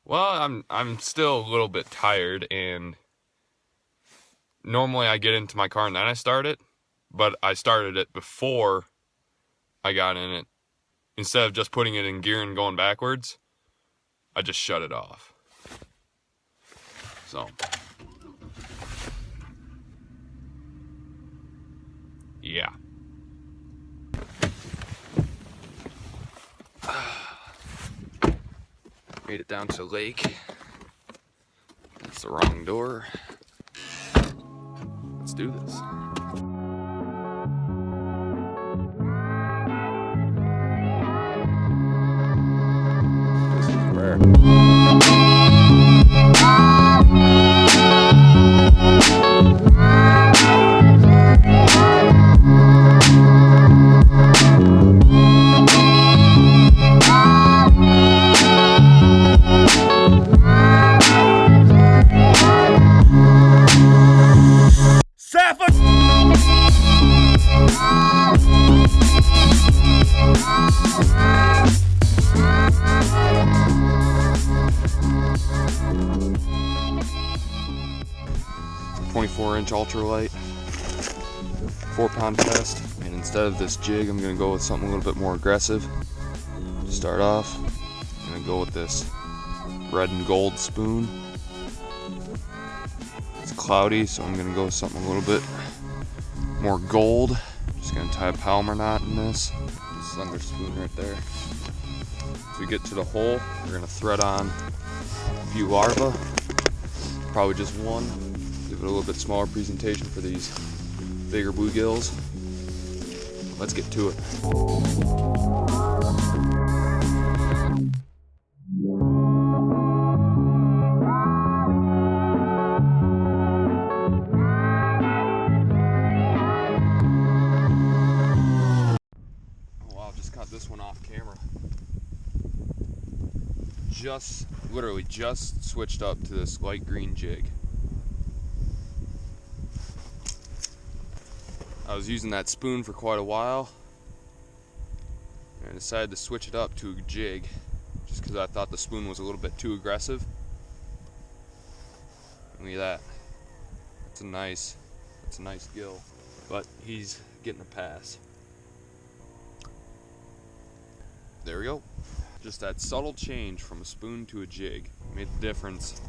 Well, I'm still a little bit tired, and normally I get into my car and then I start it, but I started it before I got in it. Instead of just putting it in gear and going backwards, I just shut it off. So, yeah. Made it down to the lake. That's the wrong door. Let's do this. This is rare. .24-inch ultralight, 4-pound test, and instead of this jig, I'm gonna go with something a little bit more aggressive. To start off, I'm gonna go with this red and gold spoon. It's cloudy, so I'm gonna go with something a little bit more gold. Just gonna tie a Palmer knot in this. This is under spoon right there. As we get to the hole, we're gonna thread on a few larvae, probably just one. Give it a little bit smaller presentation for these bigger bluegills. Let's get to it. Oh wow, just caught this one off camera. Literally just switched up to this light green jig. I was using that spoon for quite a while, and I decided to switch it up to a jig just because I thought the spoon was a little bit too aggressive. Look at that. That's a nice gill, but he's getting a pass. There we go. Just that subtle change from a spoon to a jig made the difference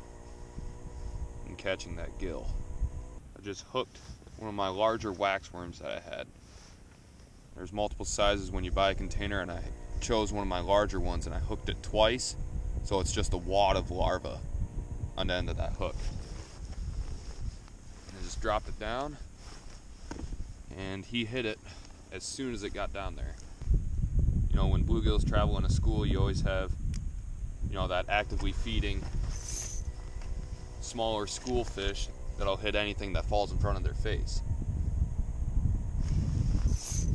in catching that gill. I just hooked one of my larger waxworms that I had. There's multiple sizes when you buy a container, and I chose one of my larger ones and I hooked it twice, so it's just a wad of larvae on the end of that hook. And I just dropped it down, and he hit it as soon as it got down there. You know, when bluegills travel in a school, you always have, you know, that actively feeding smaller school fish that'll hit anything that falls in front of their face.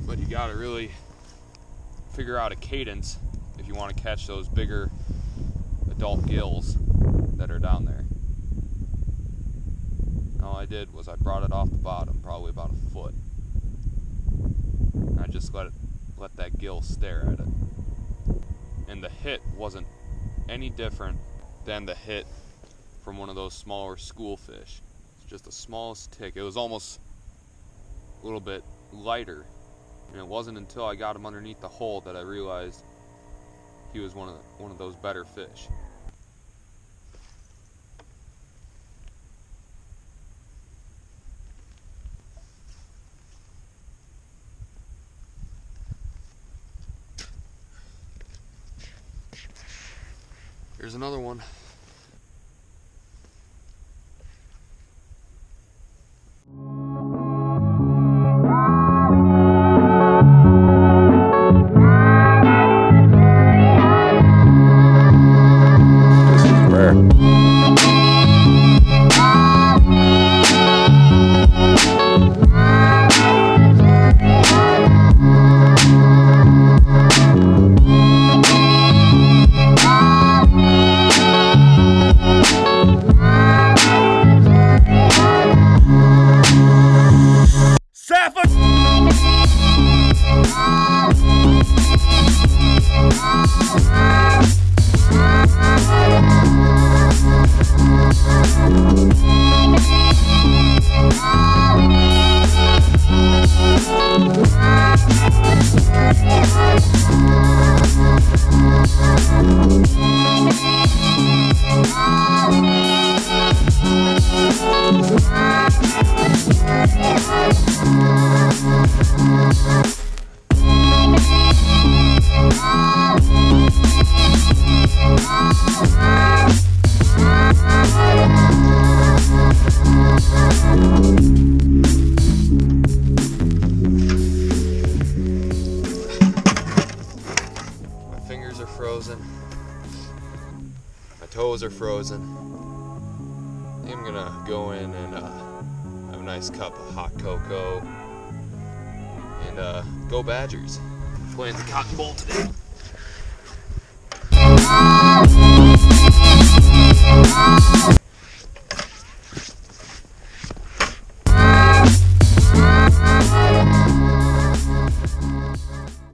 But you gotta really figure out a cadence if you want to catch those bigger adult gills that are down there. All I did was I brought it off the bottom, probably about a foot. And I just let that gill stare at it. And the hit wasn't any different than the hit from one of those smaller school fish. Just the smallest tick. It was almost a little bit lighter, and it wasn't until I got him underneath the hole that I realized he was one of those better fish. Here's another one. My toes are frozen. I think I'm gonna go in and have a nice cup of hot cocoa and go Badgers. Playing the Cotton Bowl today.